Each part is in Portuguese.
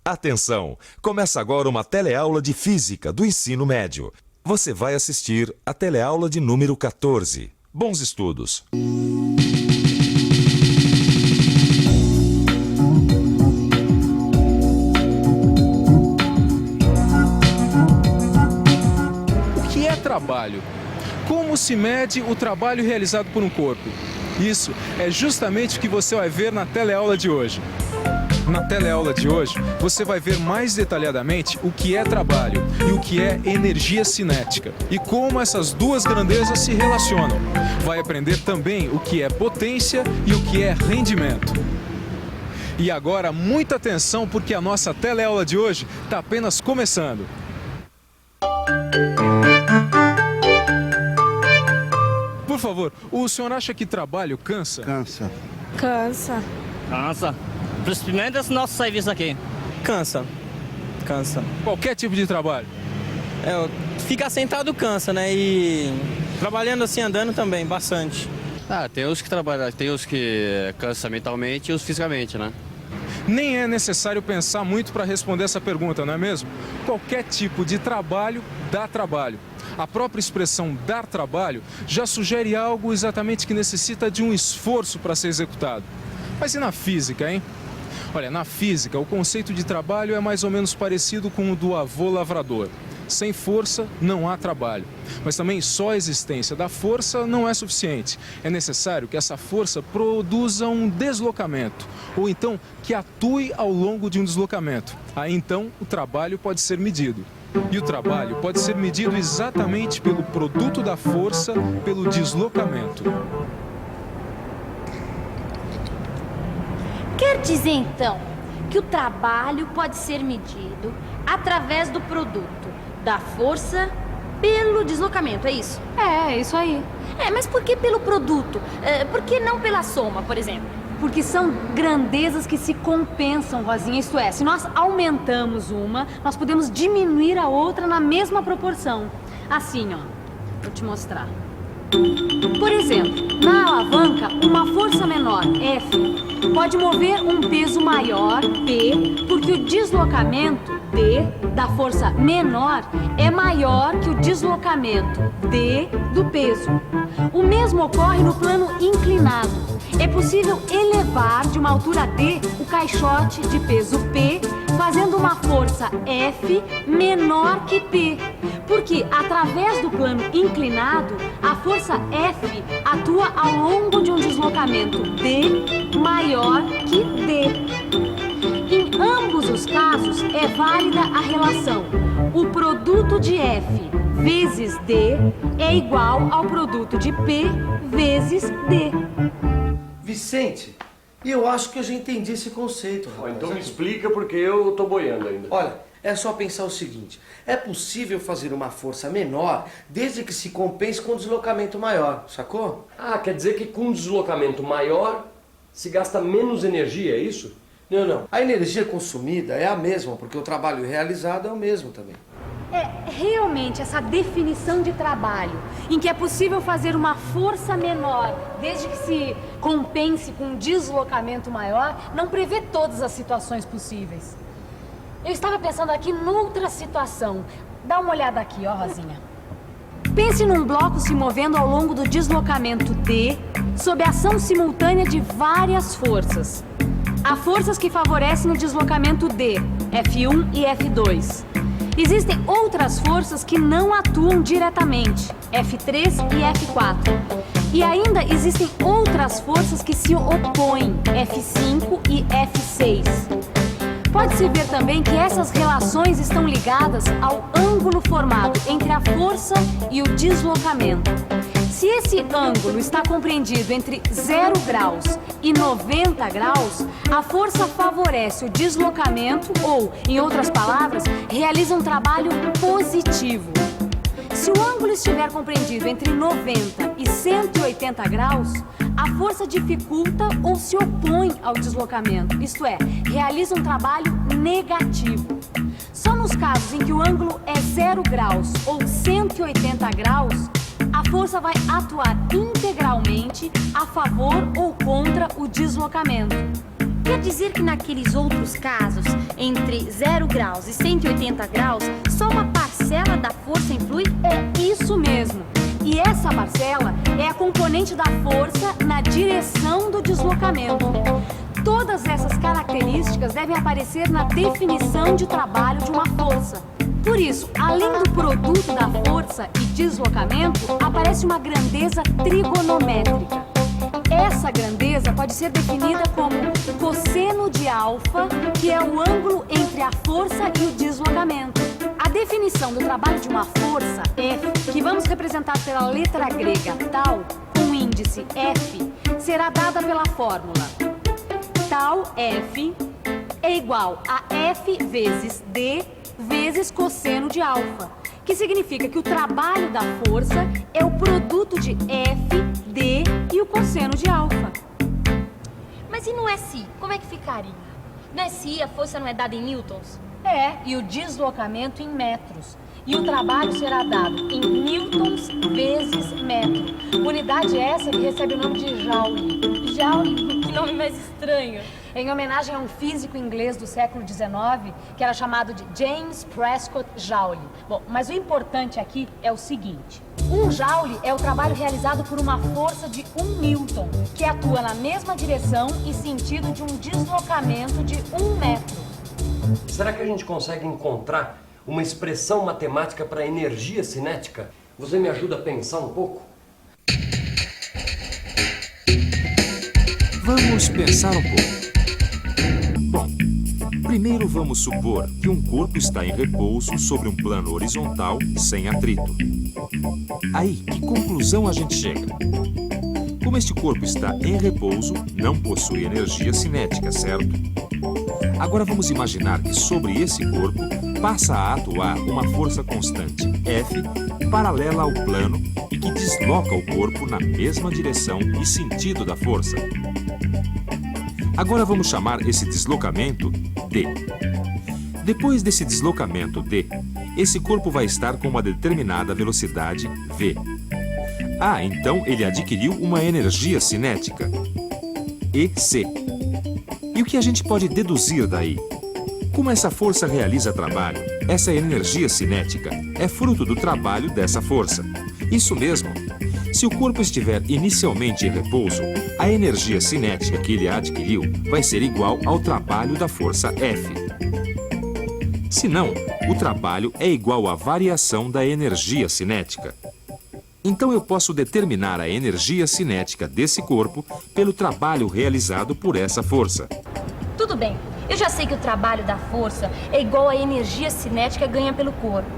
Atenção! Começa agora uma teleaula de Física do ensino médio. Você vai assistir a teleaula de número 14. Bons estudos! O que é trabalho? Como se mede o trabalho realizado por um corpo? Isso é justamente o que você vai ver na teleaula de hoje. Na teleaula de hoje, você vai ver mais detalhadamente o que é trabalho e o que é energia cinética e como essas duas grandezas se relacionam. Vai aprender também o que é potência e o que é rendimento. E agora, muita atenção porque a nossa teleaula de hoje está apenas começando. Por favor, o senhor acha que trabalho cansa? Cansa. Cansa. Cansa. Principalmente esse nosso serviço aqui. Cansa. Cansa. Qualquer tipo de trabalho? Ficar sentado cansa, né? E trabalhando assim, andando também, bastante. Tem os que trabalham, tem os que cansam mentalmente e os fisicamente, né? Nem é necessário pensar muito para responder essa pergunta, não é mesmo? Qualquer tipo de trabalho dá trabalho. A própria expressão dar trabalho já sugere algo exatamente que necessita de um esforço para ser executado. Mas e na física, hein? Olha, na física, o conceito de trabalho é mais ou menos parecido com o do avô lavrador. Sem força, não há trabalho. Mas também só a existência da força não é suficiente. É necessário que essa força produza um deslocamento, ou então que atue ao longo de um deslocamento. Aí então o trabalho pode ser medido. E o trabalho pode ser medido exatamente pelo produto da força, pelo deslocamento. Quer dizer, então, que o trabalho pode ser medido através do produto da força pelo deslocamento, é isso? É isso aí. Mas por que pelo produto? Por que não pela soma, por exemplo? Porque são grandezas que se compensam, Rosinha. Isto é, se nós aumentamos uma, nós podemos diminuir a outra na mesma proporção. Assim, ó. Vou te mostrar. Por exemplo, na alavanca, uma força menor, F, pode mover um peso maior, P, porque o deslocamento, D, da força menor é maior que o deslocamento, D, do peso. O mesmo ocorre no plano inclinado. É possível elevar de uma altura D o caixote de peso P, fazendo uma força F menor que P. Porque, através do plano inclinado, a força F atua ao longo de um deslocamento D maior que D. Em ambos os casos, é válida a relação. O produto de F vezes D é igual ao produto de P vezes D. Vicente, eu acho que eu já entendi esse conceito, rapaz. Então me explica porque eu tô boiando ainda. Olha, é só pensar o seguinte: é possível fazer uma força menor desde que se compense com um deslocamento maior, sacou? Quer dizer que com um deslocamento maior se gasta menos energia, é isso? Não. A energia consumida é a mesma, porque o trabalho realizado é o mesmo também. É realmente essa definição de trabalho, em que é possível fazer uma força menor, desde que se compense com um deslocamento maior, não prevê todas as situações possíveis. Eu estava pensando aqui noutra situação. Dá uma olhada aqui, ó, Rosinha. Pense num bloco se movendo ao longo do deslocamento D, sob a ação simultânea de várias forças. Há forças que favorecem o deslocamento D, F1 e F2. Existem outras forças que não atuam diretamente, F3 e F4. E ainda existem outras forças que se opõem, F5 e F6. Pode-se ver também que essas relações estão ligadas ao ângulo formado entre a força e o deslocamento. Se esse ângulo está compreendido entre 0 graus e 90 graus, a força favorece o deslocamento ou, em outras palavras, realiza um trabalho positivo. Se o ângulo estiver compreendido entre 90 e 180 graus, a força dificulta ou se opõe ao deslocamento, isto é, realiza um trabalho negativo. Só nos casos em que o ângulo é 0 graus ou 180 graus, a força vai atuar integralmente a favor ou contra o deslocamento. Quer dizer que naqueles outros casos, entre 0 graus e 180 graus, só uma parcela da força influi? É isso mesmo. E essa parcela é a componente da força na direção do deslocamento. Todas essas características devem aparecer na definição de trabalho de uma força. Por isso, além do produto da força e deslocamento, aparece uma grandeza trigonométrica. Essa grandeza pode ser definida como cosseno de alfa, que é o ângulo entre a força e o deslocamento. A definição do trabalho de uma força, F, que vamos representar pela letra grega tau, com índice F, será dada pela fórmula tau F é igual a F vezes D vezes cosseno de alfa, que significa que o trabalho da força é o produto de F, D e o cosseno de alfa. Mas e no SI? Como é que ficaria? No SI a força não é dada em newtons? É, e o deslocamento em metros. E o trabalho será dado em newtons vezes metro. Unidade essa que recebe o nome de joule. Joule? Que nome mais estranho. Em homenagem a um físico inglês do século XIX, que era chamado de James Prescott Joule. Bom, mas o importante aqui é o seguinte. Um joule é o trabalho realizado por uma força de 1 newton, que atua na mesma direção e sentido de um deslocamento de 1 metro. Será que a gente consegue encontrar uma expressão matemática para energia cinética? Você me ajuda a pensar um pouco? Vamos pensar um pouco. Bom, primeiro vamos supor que um corpo está em repouso sobre um plano horizontal sem atrito. Aí, que conclusão a gente chega? Como este corpo está em repouso, não possui energia cinética, certo? Agora vamos imaginar que sobre esse corpo passa a atuar uma força constante, F, paralela ao plano e que desloca o corpo na mesma direção e sentido da força. Agora vamos chamar esse deslocamento D. Depois desse deslocamento D, esse corpo vai estar com uma determinada velocidade V. Ah, então ele adquiriu uma energia cinética, EC. E o que a gente pode deduzir daí? Como essa força realiza trabalho, essa energia cinética é fruto do trabalho dessa força. Isso mesmo. Se o corpo estiver inicialmente em repouso, a energia cinética que ele adquiriu vai ser igual ao trabalho da força F. Se não, o trabalho é igual à variação da energia cinética. Então eu posso determinar a energia cinética desse corpo pelo trabalho realizado por essa força. Tudo bem, eu já sei que o trabalho da força é igual à energia cinética ganha pelo corpo.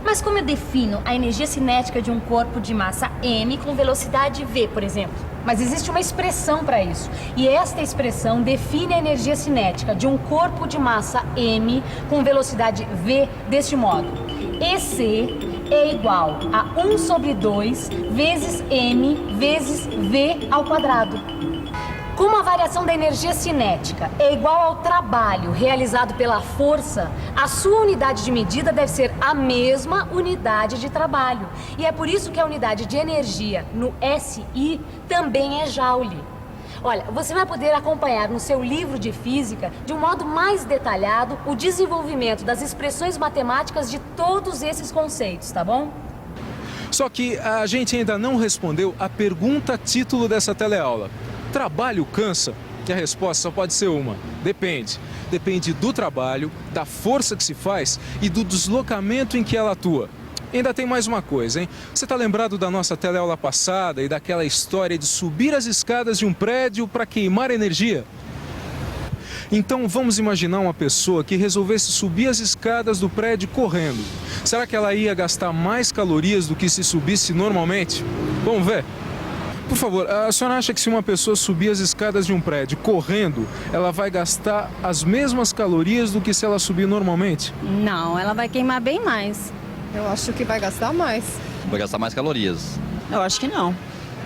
Mas como eu defino a energia cinética de um corpo de massa m com velocidade v, por exemplo? Mas existe uma expressão para isso. E esta expressão define a energia cinética de um corpo de massa m com velocidade v deste modo. EC é igual a 1 sobre 2 vezes m vezes v ao quadrado. Como a variação da energia cinética é igual ao trabalho realizado pela força, a sua unidade de medida deve ser a mesma unidade de trabalho. E é por isso que a unidade de energia no SI também é joule. Olha, você vai poder acompanhar no seu livro de física, de um modo mais detalhado, o desenvolvimento das expressões matemáticas de todos esses conceitos, tá bom? Só que a gente ainda não respondeu a pergunta título dessa teleaula. Trabalho cansa? E a resposta só pode ser uma. Depende. Depende do trabalho, da força que se faz e do deslocamento em que ela atua. Ainda tem mais uma coisa, hein? Você está lembrado da nossa teleaula passada e daquela história de subir as escadas de um prédio para queimar energia? Então vamos imaginar uma pessoa que resolvesse subir as escadas do prédio correndo. Será que ela ia gastar mais calorias do que se subisse normalmente? Vamos ver. Por favor, a senhora acha que se uma pessoa subir as escadas de um prédio correndo, ela vai gastar as mesmas calorias do que se ela subir normalmente? Não, ela vai queimar bem mais. Eu acho que vai gastar mais. Vai gastar mais calorias. Eu acho que não.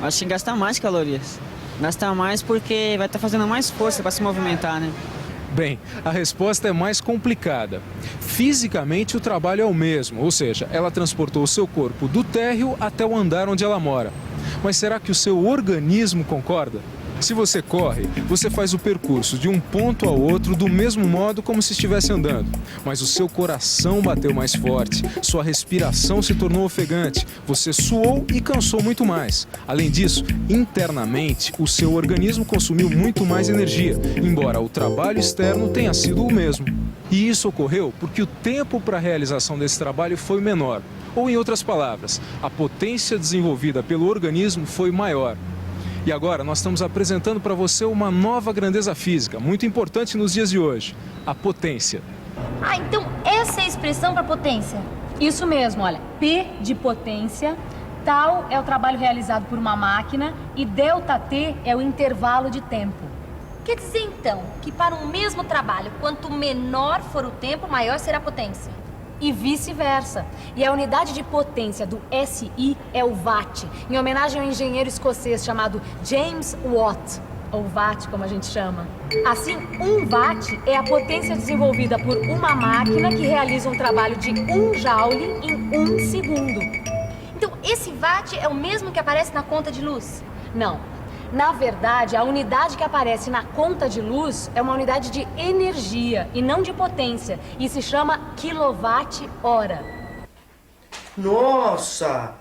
Eu acho que gasta mais calorias. Gasta mais porque vai estar fazendo mais força para se movimentar, né? Bem, a resposta é mais complicada. Fisicamente, o trabalho é o mesmo, ou seja, ela transportou o seu corpo do térreo até o andar onde ela mora. Mas será que o seu organismo concorda? Se você corre, você faz o percurso de um ponto ao outro do mesmo modo como se estivesse andando. Mas o seu coração bateu mais forte, sua respiração se tornou ofegante, você suou e cansou muito mais. Além disso, internamente, o seu organismo consumiu muito mais energia, embora o trabalho externo tenha sido o mesmo. E isso ocorreu porque o tempo para a realização desse trabalho foi menor. Ou, em outras palavras, a potência desenvolvida pelo organismo foi maior. E agora nós estamos apresentando para você uma nova grandeza física, muito importante nos dias de hoje, a potência. Ah, então essa é a expressão para potência? Isso mesmo, olha. P de potência, tal é o trabalho realizado por uma máquina e ΔT é o intervalo de tempo. Quer dizer, então, que para um mesmo trabalho, quanto menor for o tempo, maior será a potência. E vice-versa. E a unidade de potência do SI é o Watt, em homenagem ao engenheiro escocês chamado James Watt, ou Watt, como a gente chama. Assim, 1 Watt é a potência desenvolvida por uma máquina que realiza um trabalho de 1 Joule em 1 segundo. Então, esse Watt é o mesmo que aparece na conta de luz? Não. Na verdade, a unidade que aparece na conta de luz é uma unidade de energia e não de potência. E se chama quilowatt-hora. Nossa!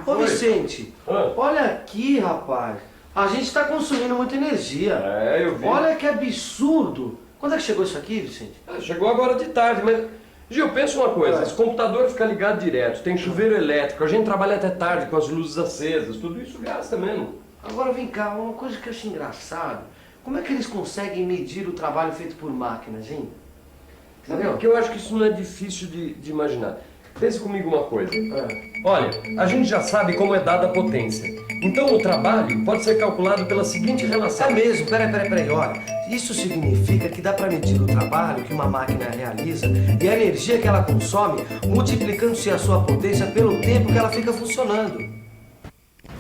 Ô Vicente, olha aqui, rapaz. A gente está consumindo muita energia. É, eu vi. Olha que absurdo. Quando é que chegou isso aqui, Vicente? Chegou agora de tarde, mas... Gil, pensa uma coisa, esse computador fica ligado direto, tem chuveiro elétrico, a gente trabalha até tarde com as luzes acesas, tudo isso gasta mesmo. Agora vem cá, uma coisa que eu acho engraçado. Como é que eles conseguem medir o trabalho feito por máquinas, hein? Entendeu? Porque eu acho que isso não é difícil de imaginar. Pense comigo uma coisa. Olha, a gente já sabe como é dada a potência. Então o trabalho pode ser calculado pela seguinte relação. É mesmo, peraí, olha. Isso significa que dá para medir o trabalho que uma máquina realiza e a energia que ela consome, multiplicando-se a sua potência pelo tempo que ela fica funcionando.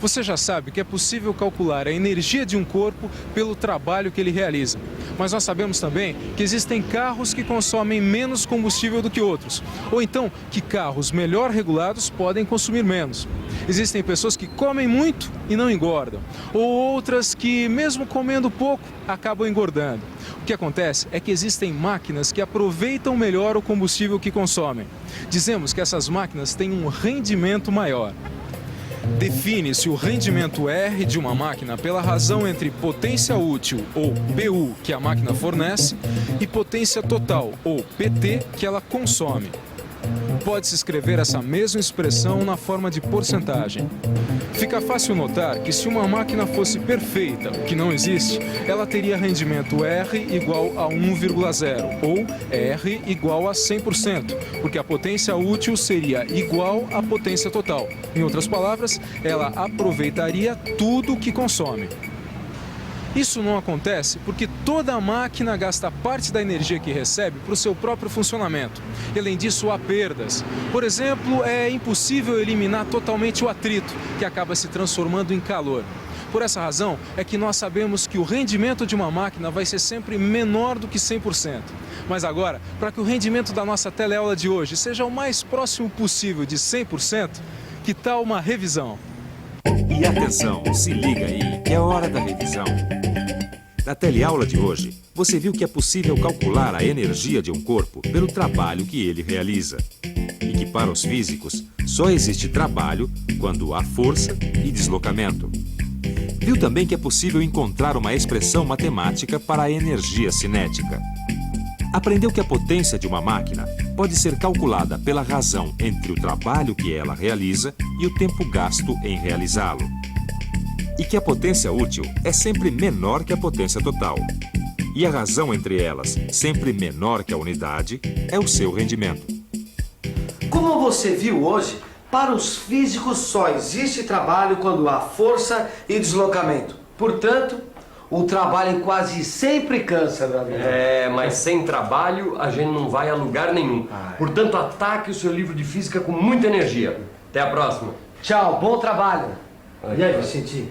Você já sabe que é possível calcular a energia de um corpo pelo trabalho que ele realiza. Mas nós sabemos também que existem carros que consomem menos combustível do que outros. Ou então que carros melhor regulados podem consumir menos. Existem pessoas que comem muito e não engordam. Ou outras que, mesmo comendo pouco, acabam engordando. O que acontece é que existem máquinas que aproveitam melhor o combustível que consomem. Dizemos que essas máquinas têm um rendimento maior. Define-se o rendimento R de uma máquina pela razão entre potência útil, ou PU, que a máquina fornece, e potência total, ou PT, que ela consome. Pode-se escrever essa mesma expressão na forma de porcentagem. Fica fácil notar que se uma máquina fosse perfeita, o que não existe, ela teria rendimento R igual a 1,0 ou R igual a 100%, porque a potência útil seria igual à potência total. Em outras palavras, ela aproveitaria tudo o que consome. Isso não acontece porque toda máquina gasta parte da energia que recebe para o seu próprio funcionamento. E, além disso, há perdas. Por exemplo, é impossível eliminar totalmente o atrito, que acaba se transformando em calor. Por essa razão, é que nós sabemos que o rendimento de uma máquina vai ser sempre menor do que 100%. Mas agora, para que o rendimento da nossa teleaula de hoje seja o mais próximo possível de 100%, que tal uma revisão? E atenção, se liga aí, que é hora da revisão. Na teleaula de hoje, você viu que é possível calcular a energia de um corpo pelo trabalho que ele realiza. E que para os físicos, só existe trabalho quando há força e deslocamento. Viu também que é possível encontrar uma expressão matemática para a energia cinética. Aprendeu que a potência de uma máquina pode ser calculada pela razão entre o trabalho que ela realiza e o tempo gasto em realizá-lo. E que a potência útil é sempre menor que a potência total. E a razão entre elas, sempre menor que a unidade, é o seu rendimento. Como você viu hoje, para os físicos só existe trabalho quando há força e deslocamento. Portanto, o trabalho quase sempre cansa, meu amigo. É, mas sem trabalho a gente não vai a lugar nenhum. Portanto, ataque o seu livro de física com muita energia. Até a próxima. Tchau, bom trabalho. E aí, Vicente?